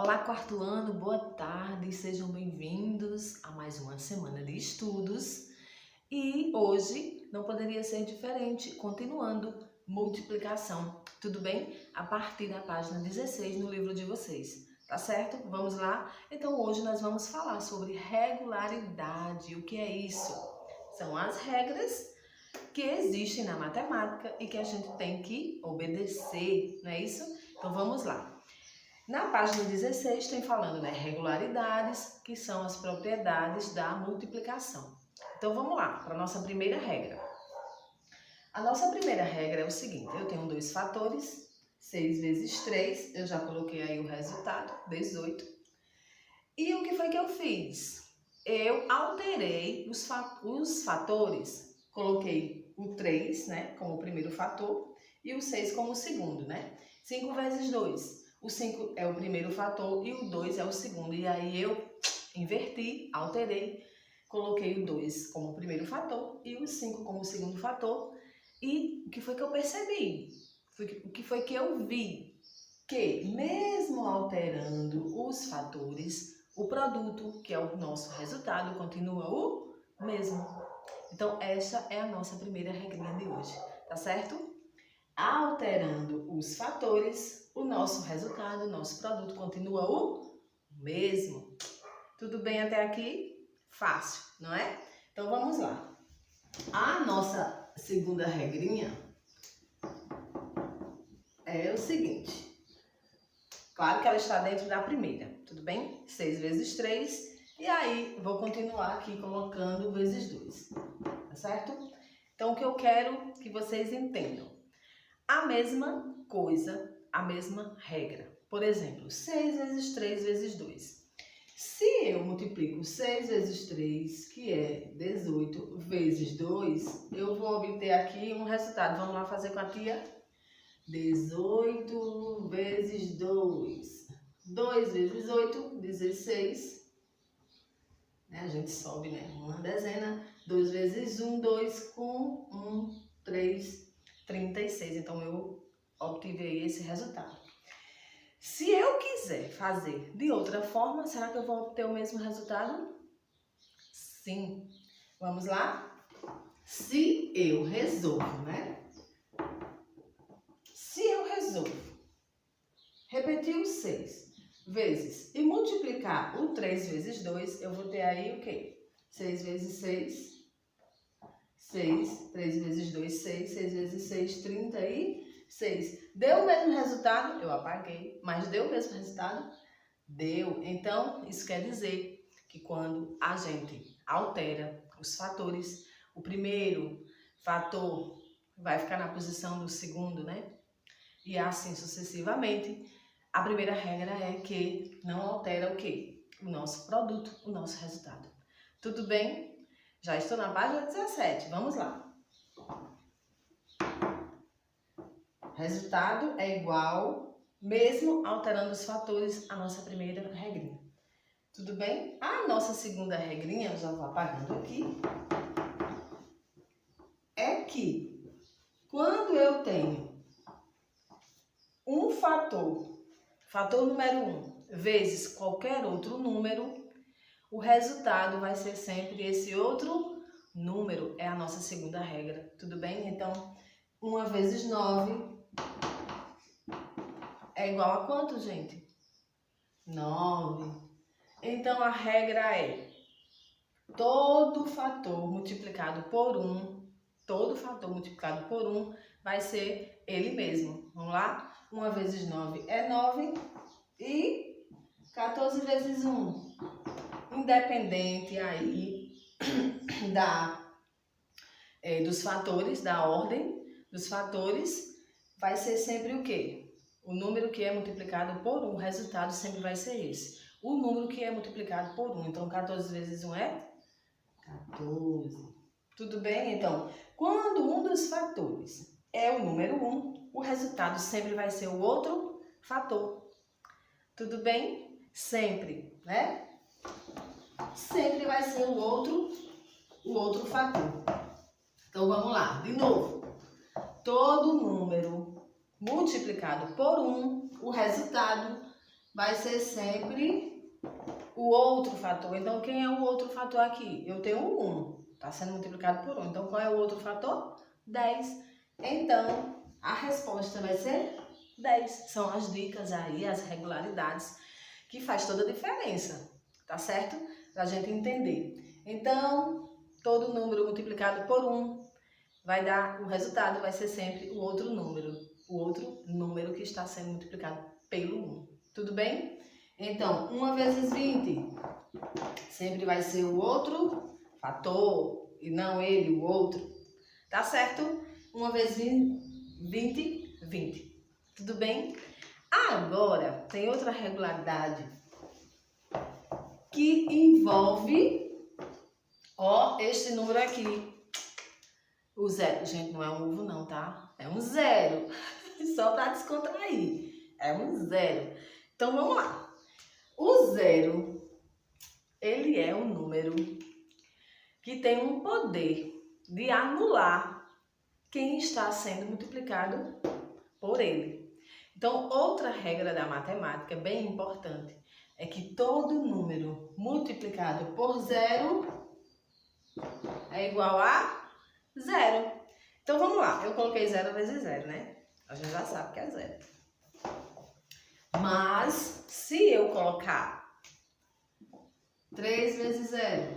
Olá, quarto ano, boa tarde, sejam bem-vindos a mais uma semana de estudos. E hoje não poderia ser diferente, continuando multiplicação, tudo bem? A partir da página 16 no livro de vocês, tá certo? Vamos lá? Então hoje nós vamos falar sobre regularidade. O que é isso? São as regras que existem na matemática e que a gente tem que obedecer, não é isso? Então vamos lá. Na página 16 tem falando, né, regularidades, que são as propriedades da multiplicação. Então vamos lá, para a nossa primeira regra. A nossa primeira regra é o seguinte: eu tenho dois fatores, 6 vezes 3, eu já coloquei aí o resultado, 18. E o que foi que eu fiz? Eu alterei os fatores, coloquei o 3, né, como o primeiro fator, e o 6 como o segundo, né? 5 vezes 2. O 5 é o primeiro fator e o 2 é o segundo. E aí eu inverti, alterei, coloquei o 2 como o primeiro fator e o 5 como o segundo fator. E o que foi que eu percebi? O que foi que eu vi? Que mesmo alterando os fatores, o produto, que é o nosso resultado, continua o mesmo. Então essa é a nossa primeira regrinha de hoje, tá certo? Alterando os fatores, o nosso resultado, o nosso produto continua o mesmo. Tudo bem até aqui? Fácil, não é? Então vamos lá. A nossa segunda regrinha é o seguinte. Claro que ela está dentro da primeira, tudo bem? 6 vezes 3. E aí vou continuar aqui colocando vezes 2, tá certo? Então o que eu quero que vocês entendam. A mesma coisa, a mesma regra. Por exemplo, 6 vezes 3 vezes 2. Se eu multiplico 6 vezes 3, que é 18, vezes 2, eu vou obter aqui um resultado. Vamos lá fazer com a tia? 18 vezes 2. 2 vezes 8, 16. Né? A gente sobe, né? Uma dezena. 2 vezes 1, 2 com 1, 3, 36. Então eu obtive aí esse resultado. Se eu quiser fazer de outra forma, será que eu vou obter o mesmo resultado? Sim. Vamos lá? Se eu resolvo, né? Se eu resolvo repetir o 6 vezes e multiplicar o 3 vezes 2, eu vou ter aí o quê? 6 vezes 6, 6, 3 vezes 2, 6, 6 vezes 6, 36. Deu o mesmo resultado? Eu apaguei. Mas deu o mesmo resultado? Deu. Então, isso quer dizer que quando a gente altera os fatores, o primeiro fator vai ficar na posição do segundo, né? E assim sucessivamente. A primeira regra é que não altera o quê? O nosso produto, o nosso resultado. Tudo bem? Já estou na página 17. Vamos lá. Resultado é igual, mesmo alterando os fatores, a nossa primeira regrinha. Tudo bem? A nossa segunda regrinha, eu já vou apagando aqui, é que quando eu tenho um fator número 1, vezes qualquer outro número, o resultado vai ser sempre esse outro número. É a nossa segunda regra. Tudo bem? Então, 1 vezes 9 é igual a quanto, gente? 9. Então, a regra é todo fator multiplicado por 1, vai ser ele mesmo. Vamos lá? 1 vezes 9 é 9 e 14 vezes 1. Independente aí dos fatores, da ordem dos fatores, vai ser sempre o quê? O número que é multiplicado por 1, o resultado sempre vai ser esse. O número que é multiplicado por 1. Então, 14 vezes 1 é 14. Tudo bem? Então, quando um dos fatores é o número 1, o resultado sempre vai ser o outro fator. Tudo bem? Sempre, né? Sempre vai ser o outro fator. Então, vamos lá. De novo. Todo número multiplicado por 1, o resultado vai ser sempre o outro fator. Então, quem é o outro fator aqui? Eu tenho o 1, está sendo multiplicado por 1. Então, qual é o outro fator? 10. Então, a resposta vai ser 10. São as dicas aí, as regularidades, que faz toda a diferença, tá certo? Pra gente entender. Então, todo número multiplicado por 1 vai dar, o resultado vai ser sempre o outro número que está sendo multiplicado pelo 1. Tudo bem? Então, 1 vezes 20 sempre vai ser o outro fator e não ele, o outro. Tá certo? 1 vezes 20, 20. Tudo bem? Agora, tem outra regularidade que envolve, ó, este número aqui. O zero. Gente, não é um ovo não, tá? É um zero. Só para descontrair. É um zero. Então, vamos lá. O zero, ele é um número que tem um poder de anular quem está sendo multiplicado por ele. Então, outra regra da matemática bem importante é que todo número multiplicado por zero é igual a zero. Então, vamos lá. Eu coloquei 0 vezes 0, né? A gente já sabe que é 0. Mas, se eu colocar 3 vezes 0,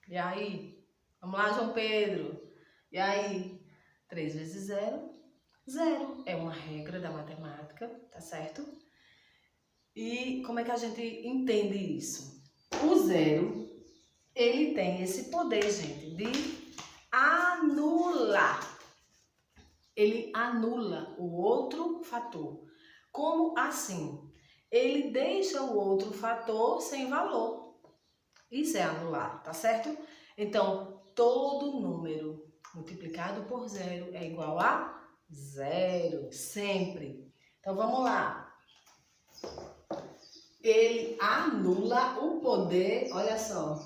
e aí? Vamos lá, João Pedro. E aí? 3 vezes 0, 0. É uma regra da matemática, tá certo? E como é que a gente entende isso? O zero, ele tem esse poder, gente, de anular. Ele anula o outro fator. Como assim? Ele deixa o outro fator sem valor. Isso é anular, tá certo? Então, todo número multiplicado por zero é igual a zero, sempre. Então, vamos lá. Ele anula o poder, olha só.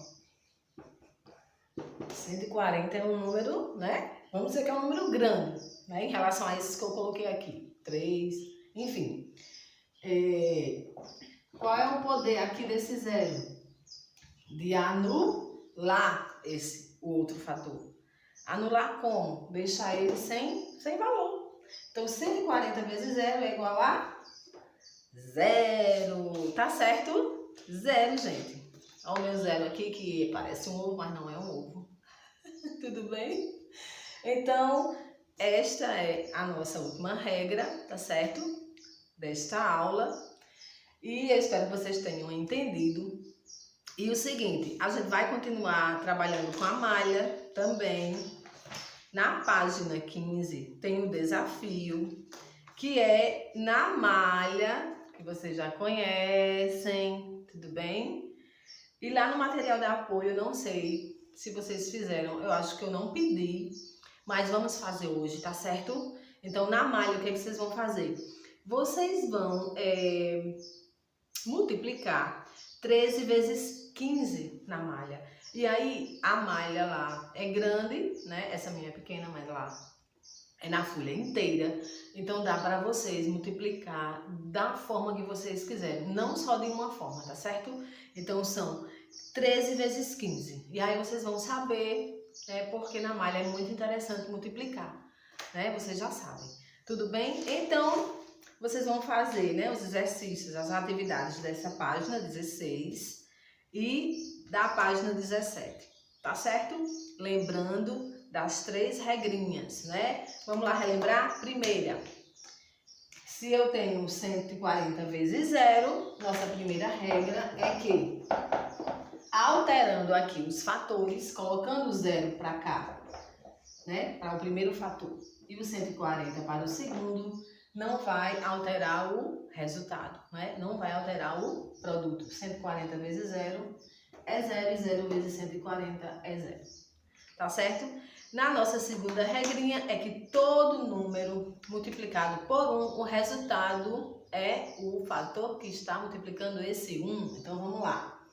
140 é um número, né? Vamos dizer que é um número grande, né? Em relação a esses que eu coloquei aqui. 3, enfim. Qual é o poder aqui desse zero? De anular o outro fator. Anular como? Deixar ele sem valor. Então, 140 vezes 0 é igual a 0. Tá certo? 0, gente. Olha o meu 0 aqui, que parece um ovo, mas não é um ovo. Tudo bem? Então, esta é a nossa última regra, tá certo? Desta aula. E eu espero que vocês tenham entendido. E o seguinte, a gente vai continuar trabalhando com a malha também. Na página 15 tem o desafio, que é na malha, que vocês já conhecem, tudo bem? E lá no material de apoio, eu não sei se vocês fizeram, eu acho que eu não pedi, mas vamos fazer hoje, tá certo? Então, na malha, o que é que vocês vão fazer? Vocês vão multiplicar 13 vezes 15 na malha. E aí, a malha lá é grande, né? Essa minha é pequena, mas lá é na folha inteira. Então, dá para vocês multiplicar da forma que vocês quiserem. Não só de uma forma, tá certo? Então, são 13 vezes 15. E aí, vocês vão saber, porque na malha é muito interessante multiplicar, né? Vocês já sabem. Tudo bem? Então, vocês vão fazer, né, os exercícios, as atividades dessa página 16 e da página 17, tá certo? Lembrando das 3 regrinhas, né? Vamos lá relembrar? Primeira, se eu tenho 140 vezes 0, nossa primeira regra é que, alterando aqui os fatores, colocando o 0 para cá, né, para o primeiro fator, e o 140 para o segundo, não vai alterar o resultado, né? Não vai alterar o produto. 140 vezes 0 é 0 e 0 vezes 140 é 0. Tá certo? Na nossa segunda regrinha é que todo número multiplicado por 1, o resultado é o fator que está multiplicando esse 1. Então, vamos lá.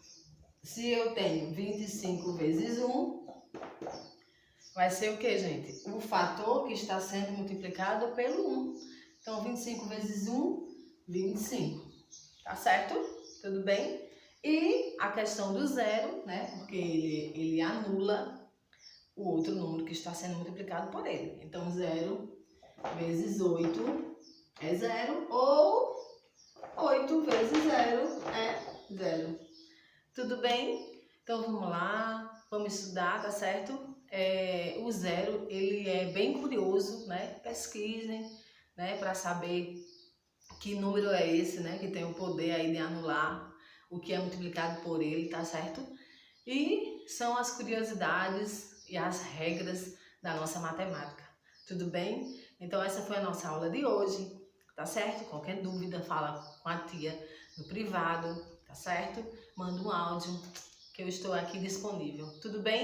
Se eu tenho 25 vezes 1, vai ser o que, gente? O fator que está sendo multiplicado pelo 1. Então, 25 vezes 1, 25. tá certo? Tudo bem? E a questão do zero, né? Porque ele anula o outro número que está sendo multiplicado por ele. Então, 0 vezes 8 é 0, ou 8 vezes 0 é 0. Tudo bem? Então, vamos lá, vamos estudar, tá certo? O zero, ele é bem curioso, né? Pesquisem, né? Para saber que número é esse, né? Que tem o poder aí de anular o que é multiplicado por ele, tá certo? E são as curiosidades e as regras da nossa matemática. Tudo bem? Então essa foi a nossa aula de hoje, tá certo? Qualquer dúvida, fala com a tia no privado, tá certo? Manda um áudio que eu estou aqui disponível. Tudo bem?